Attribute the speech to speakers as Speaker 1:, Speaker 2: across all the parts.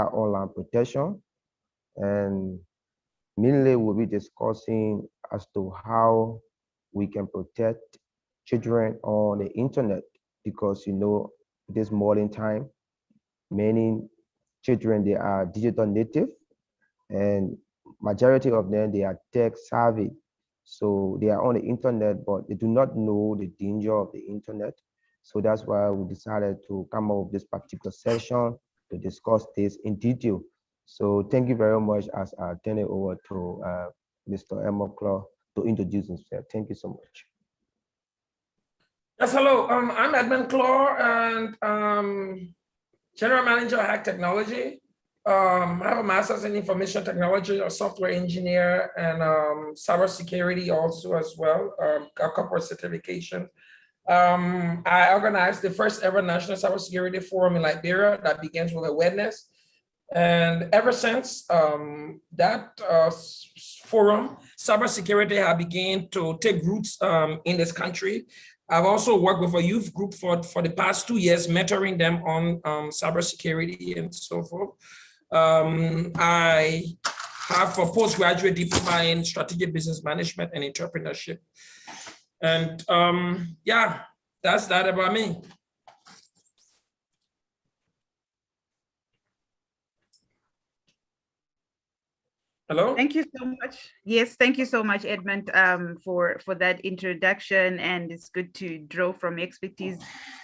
Speaker 1: online protection, and mainly we'll be discussing as to how we can protect children on the internet, because this modern time, many children, they are digital native, and majority of them, they are tech savvy. So they are on the internet, but they do not know the danger of the internet. So that's why we decided to come up with this particular session to discuss this in detail. So thank you very much as I turn it over to Mr. Emma Claw to introduce himself. Thank you so much.
Speaker 2: Yes, hello. I'm Edmund Claw, and General Manager of Hack Technology. I have a master's in information technology, a software engineer, and cybersecurity also as well, a couple of certifications. I organized the first ever National Cybersecurity Forum in Liberia that begins with awareness. And ever since that forum, cybersecurity has begun to take roots in this country. I've also worked with a youth group for the past 2 years, mentoring them on cybersecurity and so forth. I have a postgraduate diploma in strategic business management and entrepreneurship. And yeah, that's that about me. Hello?
Speaker 3: Thank you so much. Yes, thank you so much, Edmund, for that introduction. And it's good to draw from expertise.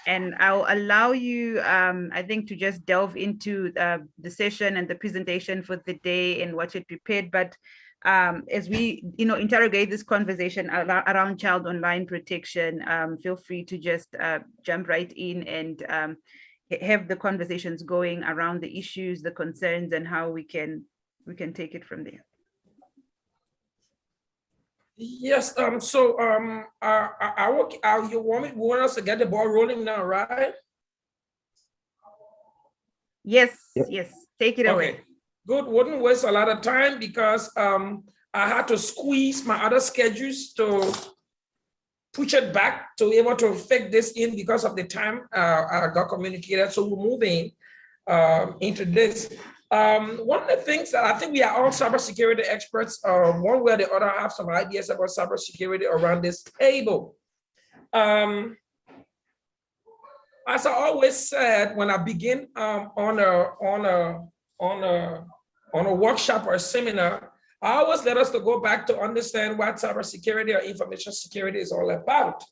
Speaker 3: And I'll allow you, I think, to just delve into the session and the presentation for the day and what you prepared. But as we, interrogate this conversation around child online protection, feel free to just jump right in and have the conversations going around the issues, the concerns, and how we can take it from there.
Speaker 2: Yes. You want us to get the ball rolling now, right?
Speaker 3: Yes. Yes. Take it away.
Speaker 2: Good. Wouldn't waste a lot of time because I had to squeeze my other schedules to push it back to be able to fit this in because of the time I got communicated. So we're moving into this. One of the things that I think we are all cybersecurity experts, one way or the other, have some ideas about cybersecurity around this table. As I always said, when I begin on a workshop or a seminar, I always let us to go back to understand what cybersecurity or information security is all about.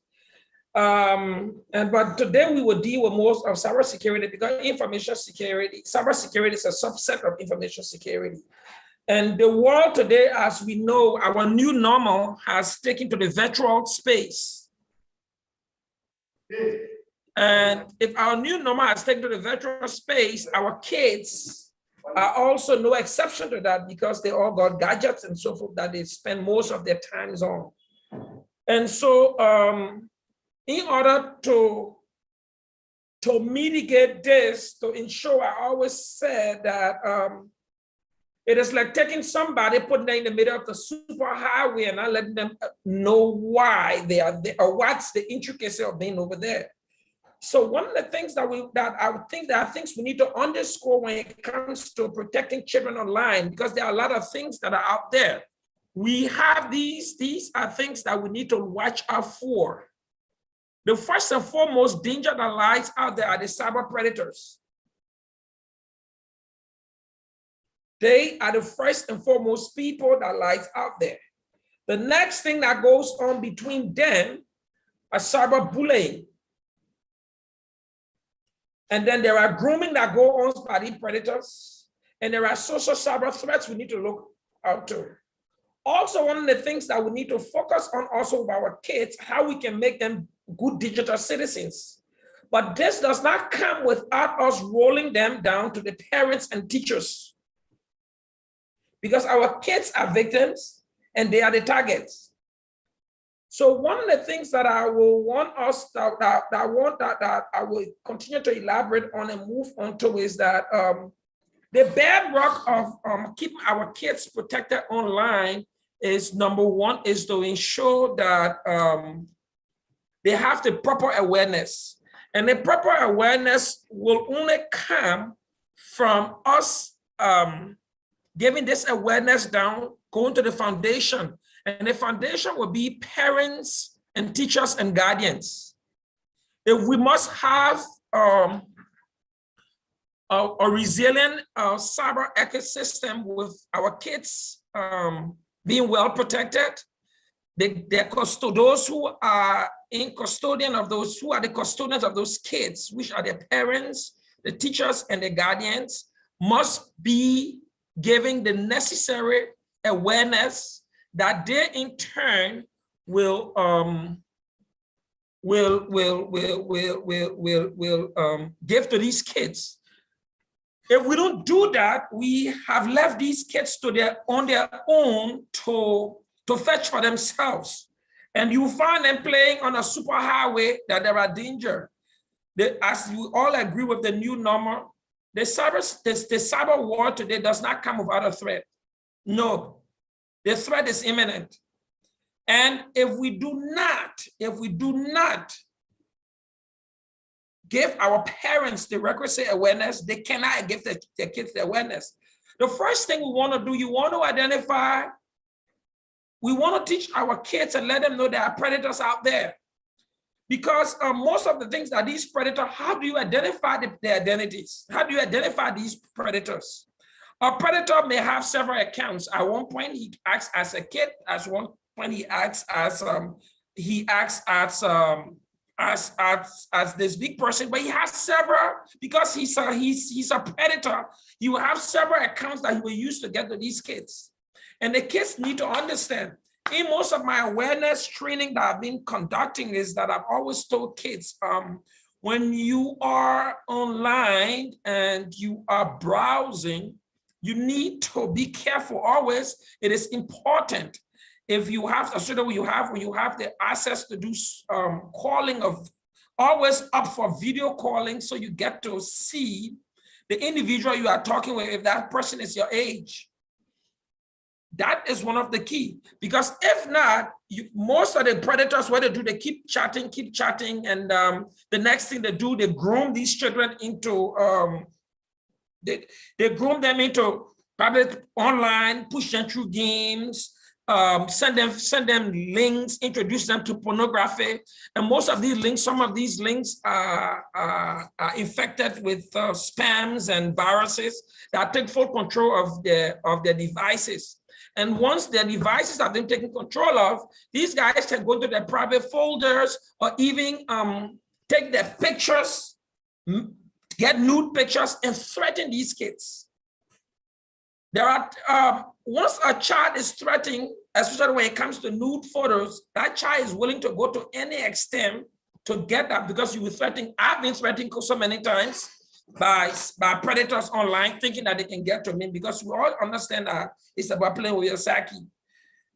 Speaker 2: But today we will deal with most of cybersecurity because cybersecurity is a subset of information security. And the world today, as we know, our new normal has taken to the virtual space. And if our new normal has taken to the virtual space, our kids are also no exception to that because they all got gadgets and so forth that they spend most of their times on. And so, in order to mitigate this, to ensure, I always said that it is like taking somebody, putting them in the middle of the super highway and not letting them know why they are there or what's the intricacy of being over there. So one of the things that I think there are things we need to underscore when it comes to protecting children online, because there are a lot of things that are out there. We have these are things that we need to watch out for. The first and foremost danger that lies out there are the cyber predators. They are the first and foremost people that lies out there. The next thing that goes on between them are cyberbullying. And then there are grooming that go on by the predators. And there are social cyber threats we need to look out to. Also, one of the things that we need to focus on also with our kids, how we can make them good digital citizens. But this does not come without us rolling them down to the parents and teachers. Because our kids are victims and they are the targets. So one of the things that I will want us that I will continue to elaborate on and move on to is that the bedrock of keeping our kids protected online is, number one, is to ensure that they have the proper awareness. And the proper awareness will only come from us giving this awareness down, going to the foundation. And the foundation will be parents and teachers and guardians. If we must have a resilient cyber ecosystem with our kids being well protected, those who are in custodian of those, who are the custodians of those kids, which are their parents, the teachers, and the guardians, must be giving the necessary awareness that they in turn will give to these kids. If we don't do that, we have left these kids on their own to fetch for themselves. And you find them playing on a super highway that there are danger. As you all agree with the new normal, the cyber war today does not come without a threat. No, the threat is imminent. And if we do not give our parents the requisite awareness, they cannot give their kids the awareness. The first thing we want to do, you want to identify, we want to teach our kids and let them know there are predators out there. Because most of the things that these predators, how do you identify their identities? How do you identify these predators? A predator may have several accounts. At one point, he acts as a kid. At one point, he acts as this big person, but he has several, because he's a predator. He will have several accounts that he will use to get to these kids. And the kids need to understand. In most of my awareness training that I've been conducting is that I've always told kids, when you are online and you are browsing, you need to be careful always. It is important. If you have when you have the access to do calling, of always up for video calling, so you get to see the individual you are talking with, if that person is your age. That is one of the key, because if not, most of the predators, what they do, they keep chatting, and the next thing they do, they groom these children into, they groom them into probably online, push them through games, send them links, introduce them to pornography. And most of these links, some of these links are infected with spams and viruses that take full control of their devices. And once their devices have been taken control of, these guys can go to their private folders, or even take their pictures, get nude pictures, and threaten these kids. There are, once a child is threatening, especially when it comes to nude photos, that child is willing to go to any extent to get that, because you were threatening. I've been threatened so many times by predators online, thinking that they can get to me, because we all understand that it's about playing with your psyche.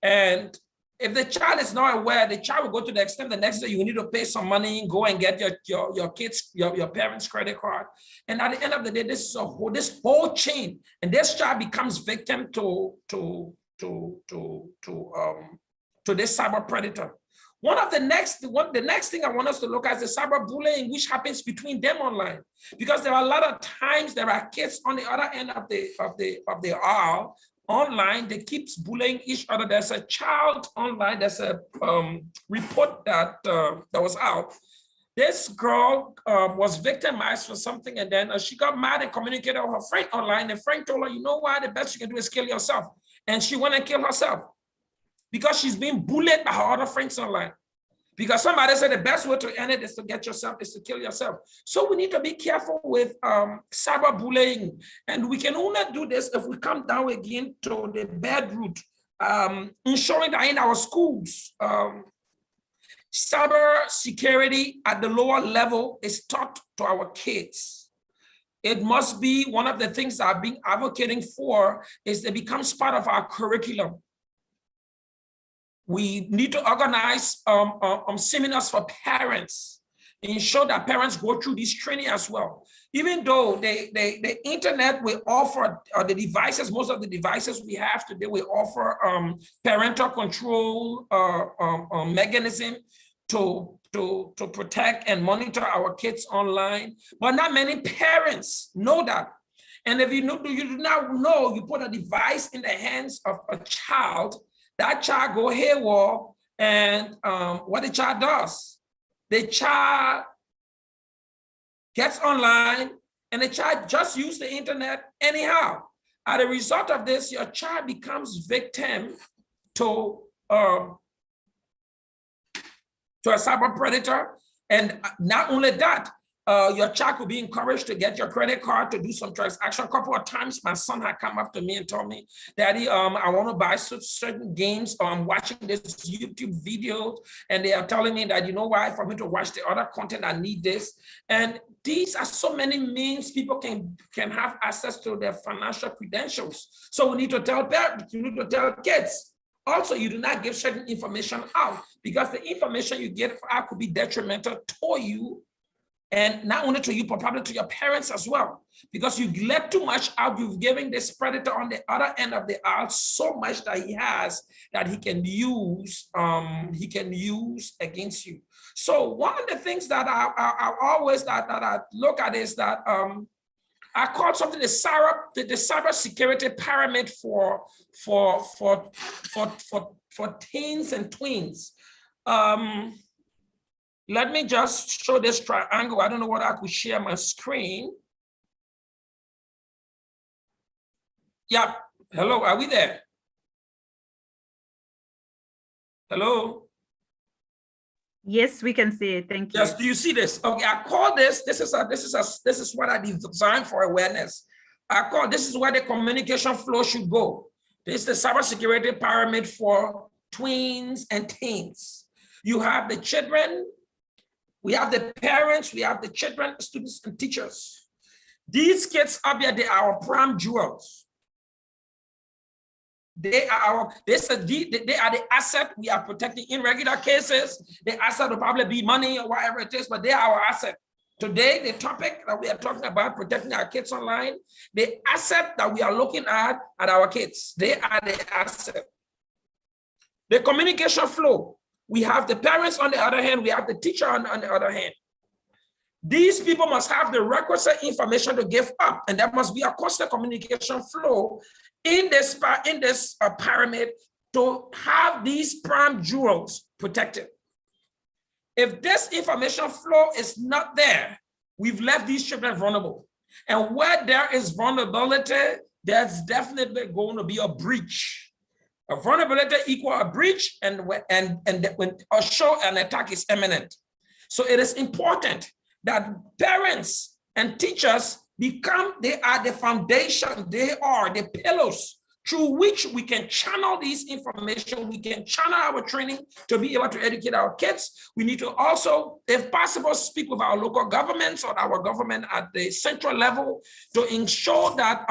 Speaker 2: And if the child is not aware, the child will go to the extent the next day you need to pay some money, go and get your kids, your parents' credit card. And at the end of the day, this whole chain, and this child becomes victim to this cyber predator. The next thing I want us to look at is the cyberbullying, which happens between them online, because there are a lot of times there are kids on the other end of the aisle online that keeps bullying each other. There's a child online. There's a report that was out. This girl was victimized for something, and then she got mad and communicated with her friend online. The friend told her, "You know what? The best you can do is kill yourself," and she went and killed herself, because she's being bullied by her other friends online. Because somebody said the best way to end it is to kill yourself. So we need to be careful with cyberbullying. And we can only do this if we come down again to the bad root, ensuring that in our schools, cyber security at the lower level is taught to our kids. It must be one of the things that I've been advocating for, is it becomes part of our curriculum. We need to organize seminars for parents, ensure that parents go through this training as well. Even though the internet will offer the devices, most of the devices we have today will offer parental control mechanism to protect and monitor our kids online, but not many parents know that. And if you do not know, you put a device in the hands of a child, that child go haywire, and what the child does, the child gets online, and the child just use the internet anyhow. As a result of this, your child becomes victim to a cyber predator. And not only that, your child could be encouraged to get your credit card to do some transaction. A couple of times, my son had come up to me and told me, Daddy, I want to buy certain games, or I'm watching this YouTube video, and they are telling me that, you know why, for me to watch the other content, I need this. And these are so many means people can have access to their financial credentials. So we need to tell parents, you need to tell kids. Also, you do not give certain information out, because the information you get out could be detrimental to you, and not only to you, but probably to your parents as well, because you let too much out. You've given this predator on the other end of the aisle so much that he can use against you. So one of the things that I always that I look at is that I call something the cyber security pyramid for teens and tweens. Let me just show this triangle. I don't know what I could share my screen. Yeah, hello, are we there? Hello?
Speaker 3: Yes, we can see it, thank you.
Speaker 2: Yes, do you see this? Okay, I call this is what I designed for awareness. This is where the communication flow should go. This is the cybersecurity pyramid for tweens and teens. You have the children, we have the parents, we have the children, students, and teachers. These kids up here, they are our prime jewels. They are the asset we are protecting. In regular cases, the asset will probably be money or whatever it is, but they are our asset. Today, the topic that we are talking about, protecting our kids online, the asset that we are looking at our kids, they are the asset. The communication flow. We have the parents on the other hand, we have the teacher on the other hand. These people must have the requisite information to give up, and there must be a constant communication flow in this pyramid to have these prime jewels protected. If this information flow is not there, we've left these children vulnerable. And where there is vulnerability, there's definitely going to be a breach. A vulnerability equal a breach, and when a show an attack is imminent. So it is important that parents and teachers they are the foundation, they are the pillars through which we can channel these information, we can channel our training to be able to educate our kids. We need to also, if possible, speak with our local governments or our government at the central level to ensure that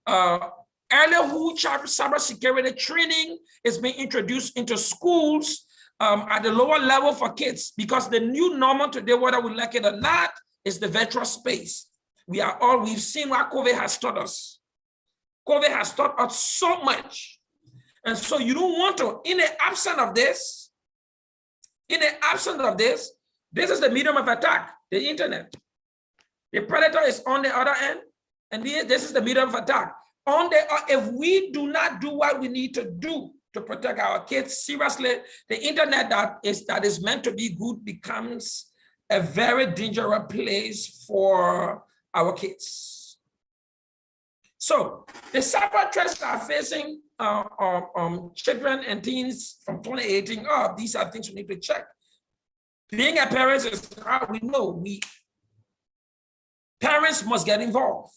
Speaker 2: earlyhood cybersecurity training is being introduced into schools at the lower level for kids, because the new normal today, whether we like it or not, is the virtual space. We've seen what COVID has taught us. COVID has taught us so much. And so you don't want to, in the absence of this, this is the medium of attack, the internet. The predator is on the other end, and this is the medium of attack. If we do not do what we need to do to protect our kids, seriously, the internet that is meant to be good becomes a very dangerous place for our kids. So the cyber threats that are facing children and teens from 2018 up, these are things we need to check. Being a parent is how we know parents must get involved.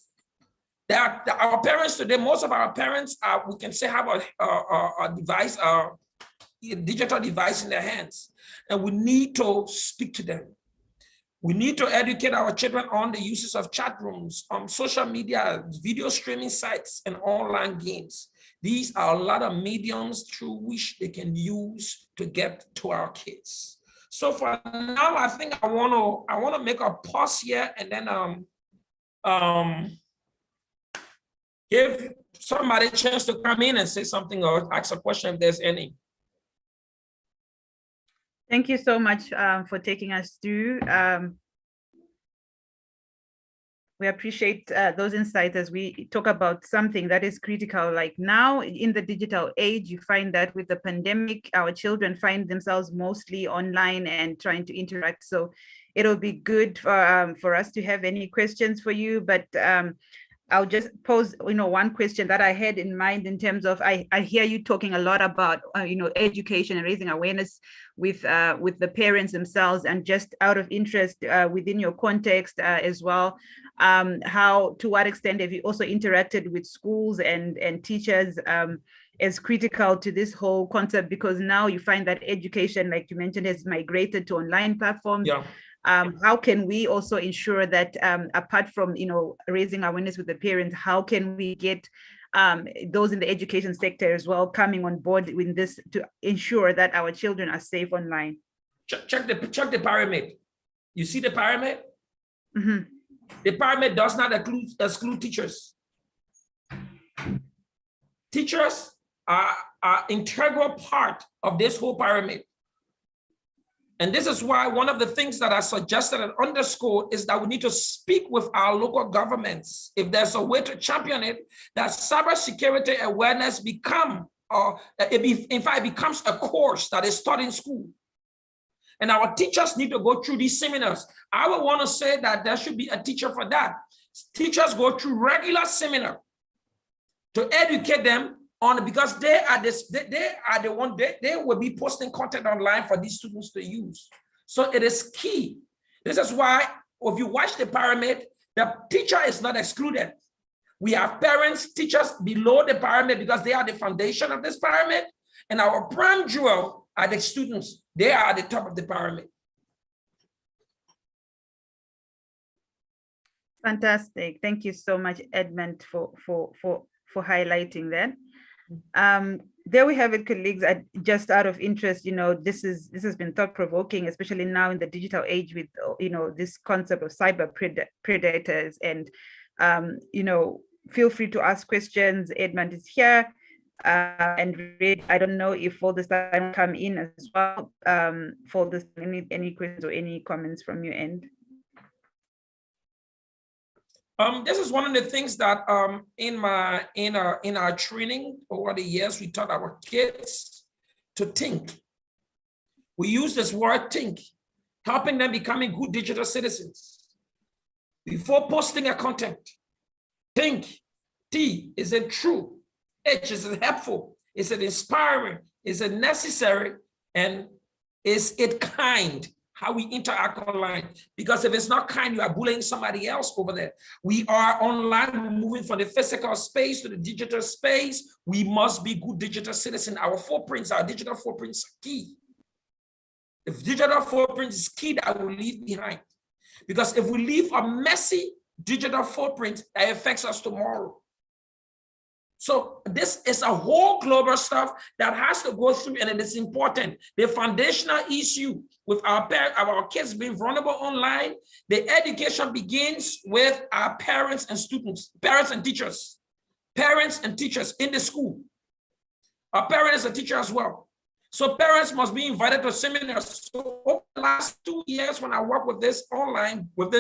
Speaker 2: Our parents today, most of our parents we can say have a device, a digital device in their hands, and we need to speak to them. We need to educate our children on the uses of chat rooms, social media, video streaming sites, and online games. These are a lot of mediums through which they can use to get to our kids. So for now, I think I want to make a pause here and then give somebody a chance to come in and say something or ask a question if there's any.
Speaker 3: Thank you so much for taking us through. We appreciate those insights as we talk about something that is critical. Like now in the digital age, you find that with the pandemic, our children find themselves mostly online and trying to interact. So it'll be good for us to have any questions for you, but I'll just pose, one question that I had in mind in terms of, I hear you talking a lot about, education and raising awareness with the parents themselves, and just out of interest within your context as well, to what extent have you also interacted with schools and teachers as critical to this whole concept? Because now you find that education, like you mentioned, has migrated to online platforms.
Speaker 2: Yeah.
Speaker 3: How can we also ensure that apart from raising awareness with the parents, how can we get those in the education sector as well coming on board with this to ensure that our children are safe online?
Speaker 2: Check the pyramid. You see the pyramid?
Speaker 3: Mm-hmm.
Speaker 2: The pyramid does not exclude teachers. Teachers are integral part of this whole pyramid. And this is why one of the things that I suggested and underscored is that we need to speak with our local governments. If there's a way to champion it, that cybersecurity awareness becomes a course that is taught in school. And our teachers need to go through these seminars. I would want to say that there should be a teacher for that. Teachers go through regular seminar to educate them on, because they will be posting content online for these students to use. So it is key. This is why if you watch the pyramid, the teacher is not excluded. We have parents, teachers below the pyramid because they are the foundation of this pyramid. And our prime jewel are the students. They are at the top of the pyramid.
Speaker 3: Fantastic. Thank you so much, Edmund, for highlighting that. There we have it, colleagues. Just out of interest, this has been thought-provoking, especially now in the digital age with this concept of cyber predators. And feel free to ask questions. Edmund is here, and Red, I don't know if all this time come in as well. For this, any questions or any comments from your end?
Speaker 2: This is one of the things that in our training over the years, we taught our kids to think. We use this word think, helping them becoming good digital citizens. Before posting a content, think. T, is it true? H, is it helpful? Is it inspiring? Is it necessary? And is it kind? How we interact online. Because if it's not kind, you are bullying somebody else over there. We are online, we're moving from the physical space to the digital space. We must be good digital citizens. Our footprints, our digital footprints are key. If digital footprint is key, that will leave behind. Because if we leave a messy digital footprint, that affects us tomorrow. So this is a whole global stuff that has to go through, and it is important. The foundational issue with our kids being vulnerable online, the education begins with our parents and students, parents and teachers in the school. Our parent is a teacher as well. So parents must be invited to seminars. So over the last 2 years, when I work with this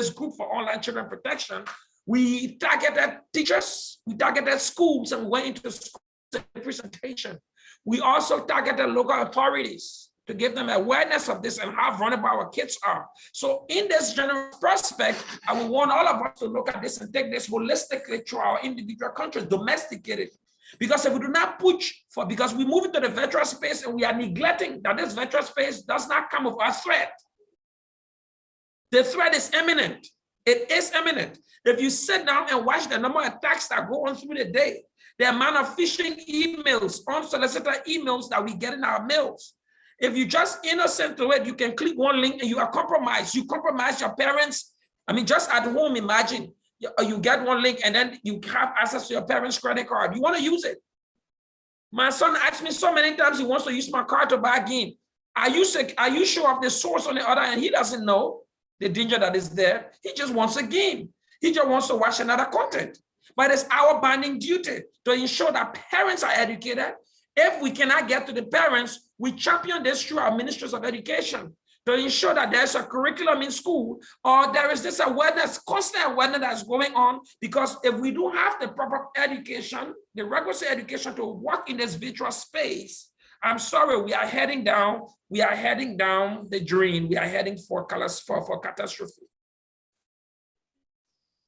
Speaker 2: group for online children protection, we targeted teachers, we targeted schools, and we went into school presentation. We also targeted local authorities to give them awareness of this and how vulnerable our kids are. So in this general prospect, I would want all of us to look at this and take this holistically to our individual countries, domesticate it. Because if we do not push for, because we move into the virtual space and we are neglecting that this virtual space does not come with a threat. The threat is imminent. It is imminent. If you sit down and watch the number of attacks that go on through the day, the amount of phishing emails, unsolicited emails that we get in our mails, if you just innocent to it, you can click one link and you are compromised. You compromise your parents. I mean, just at home, imagine you get one link and then you have access to your parents' credit card. You want to use it. My son asked me so many times he wants to use my card to buy a game. Are you sure of the source on the other end? He doesn't know the danger that is there. He just wants a game. He just wants to watch another content. But it's our binding duty to ensure that parents are educated. If we cannot get to the parents, we champion this through our ministries of education to ensure that there's a curriculum in school, or there is this awareness, constant awareness that's going on. Because if we don't have the proper education, the requisite education to work in this virtual space, I'm sorry, we are heading down the drain. We are heading for catastrophe.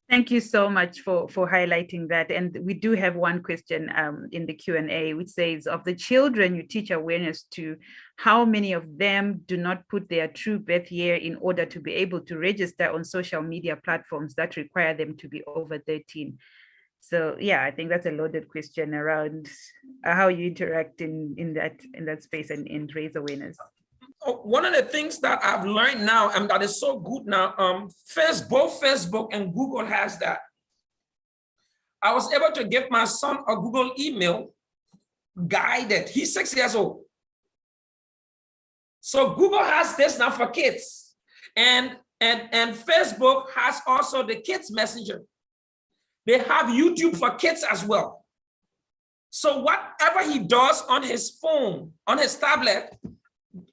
Speaker 3: Thank you so much for highlighting that. And we do have one question in the Q&A, which says, of the children you teach awareness to, how many of them do not put their true birth year in order to be able to register on social media platforms that require them to be over 13? So yeah, I think that's a loaded question around how you interact in that space and raise awareness.
Speaker 2: One of the things that I've learned now, and that is so good now, both Facebook and Google has that. I was able to give my son a Google email guided. He's 6 years old. So Google has this now for kids, and Facebook has also the kids messenger. They have YouTube for kids as well. So whatever he does on his phone, on his tablet,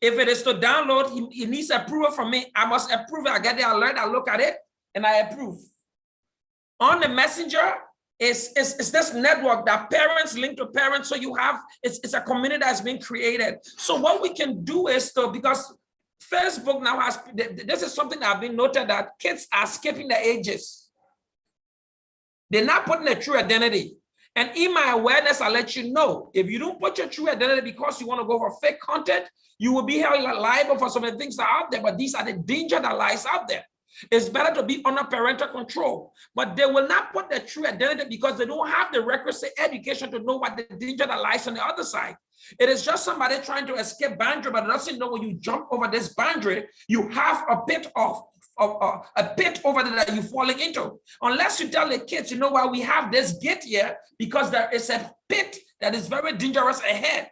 Speaker 2: if it is to download, he needs approval from me. I must approve it. I get the alert, I look at it, and I approve. On the messenger, it's this network that parents link to parents. So you have, it's a community that's been created. So what we can do is to, because Facebook now has, this is something that I've been noted, that kids are skipping the ages. They're not putting a true identity. And in my awareness, I let you know, if you don't put your true identity because you want to go for fake content, you will be held liable for some of the things that are out there, but these are the danger that lies out there. It's better to be under parental control, but they will not put their true identity because they don't have the requisite education to know what the danger that lies on the other side. It is just somebody trying to escape boundary, but doesn't know when you jump over this boundary, you have a pit over there that you're falling into. Unless you tell the kids, you know what, we have this gate here because there is a pit that is very dangerous ahead.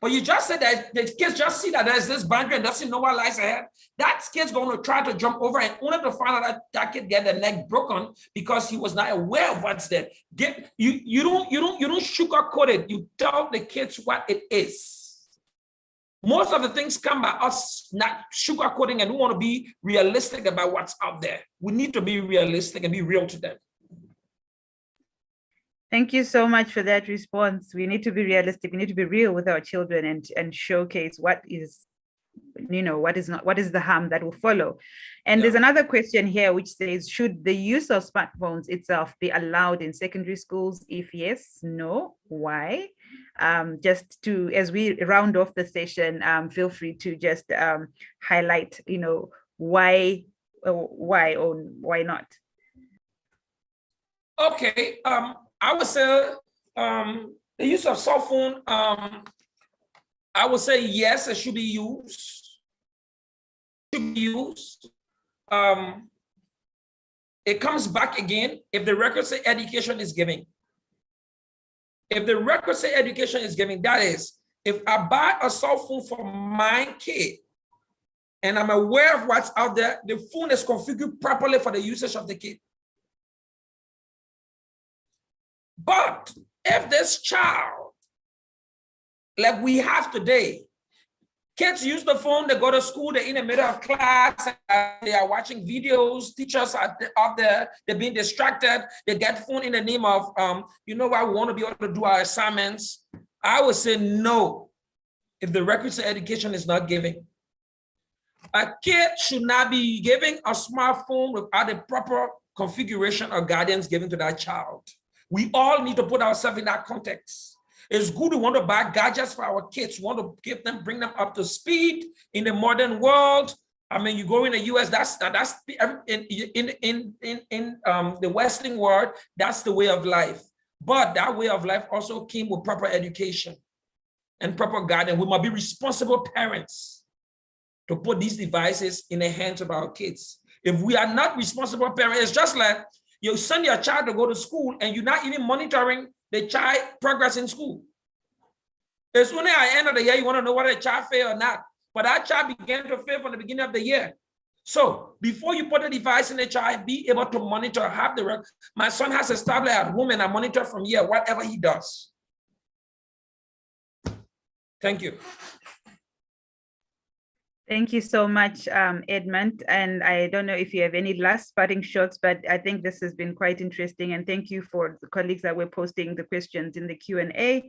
Speaker 2: But you just said that the kids just see that there's this boundary and doesn't know what lies ahead. That kid's going to try to jump over and only to find out that that kid get the neck broken because he was not aware of what's there. You don't sugarcoat it. You tell the kids what it is. Most of the things come by us not sugarcoating, and we want to be realistic about what's out there. We need to be realistic and be real to them.
Speaker 3: Thank you so much for that response. We need to be realistic. We need to be real with our children and showcase what is, what is the harm that will follow. And there's another question here which says, should the use of smartphones itself be allowed in secondary schools? If yes, no, why? Just to, as we round off the session, feel free to just highlight, why or why not.
Speaker 2: Okay. I would say the use of cell phone, I would say yes, it should be used. It comes back again if the requisite education is given. If the requisite education is given, that is, if I buy a cell phone for my kid and I'm aware of what's out there, the phone is configured properly for the usage of the kid. But if this child, like we have today, kids use the phone, they go to school, they're in the middle of class, they are watching videos, teachers are out there, they're being distracted, they get phone in the name of, we want to be able to do our assignments. I would say no, if the requisite education is not given. A kid should not be giving a smartphone without the proper configuration or guidance given to that child. We all need to put ourselves in that context. It's good we want to buy gadgets for our kids. We want to bring them up to speed in the modern world. I mean, you go in the US, that's in the Western world, that's the way of life. But that way of life also came with proper education and proper guidance. We must be responsible parents to put these devices in the hands of our kids. If we are not responsible parents, it's just like you send your child to go to school and you're not even monitoring the child progress in school. It's only at the end of the year you want to know whether the child failed or not. But that child began to fail from the beginning of the year. So before you put the device in the child, be able to monitor, have the record. My son has a tablet at home and I monitor from here, whatever he does. Thank you.
Speaker 3: Thank you so much, Edmund. And I don't know if you have any last parting shots, but I think this has been quite interesting. And thank you for the colleagues that were posting the questions in the Q&A.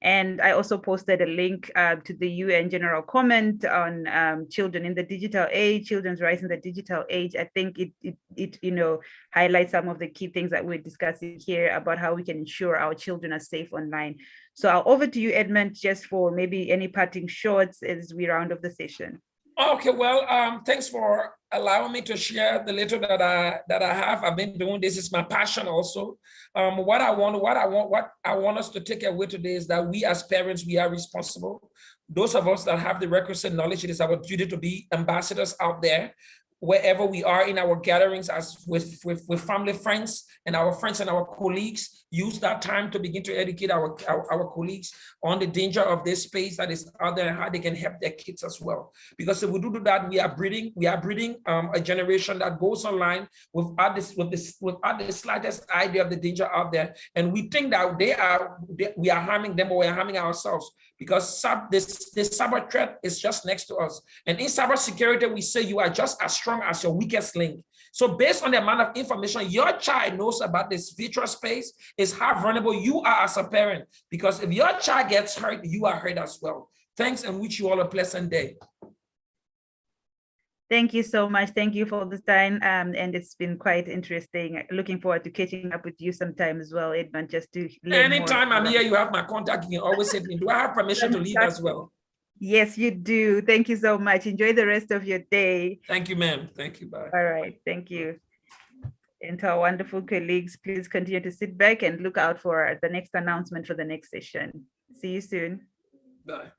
Speaker 3: And I also posted a link to the UN General Comment on children in the digital age, children's rights in the digital age. I think it highlights some of the key things that we're discussing here about how we can ensure our children are safe online. So over to you, Edmund, just for maybe any parting shots as we round off the session.
Speaker 2: Okay, well, thanks for allowing me to share the little that I have. I've been doing this. It's my passion also. What I want us to take away today is that we as parents, we are responsible. Those of us that have the requisite knowledge, it is our duty to be ambassadors out there, wherever we are in our gatherings as with family, friends, and our friends and our colleagues. Use that time to begin to educate our colleagues on the danger of this space that is out there and how they can help their kids as well. Because if we do that, we are breeding a generation that goes online without the slightest idea of the danger out there. And we think that we are harming them, or we are harming ourselves, because this cyber threat is just next to us. And in cybersecurity, we say you are just as strong as your weakest link. So based on the amount of information your child knows about this virtual space is how vulnerable you are as a parent. Because if your child gets hurt, you are hurt as well. Thanks, and wish you all a pleasant day.
Speaker 3: Thank you so much. Thank you for this time. And it's been quite interesting. Looking forward to catching up with you sometime as well, Edmund, just to learn
Speaker 2: Anytime
Speaker 3: more.
Speaker 2: I'm here, you have my contact. You can always say to me, do I have permission to leave as well?
Speaker 3: Yes, you do. Thank you so much. Enjoy the rest of your day.
Speaker 2: Thank you, ma'am. Thank you. Bye.
Speaker 3: All right. Thank you. And to our wonderful colleagues, please continue to sit back and look out for the next announcement for the next session. See you soon.
Speaker 2: Bye.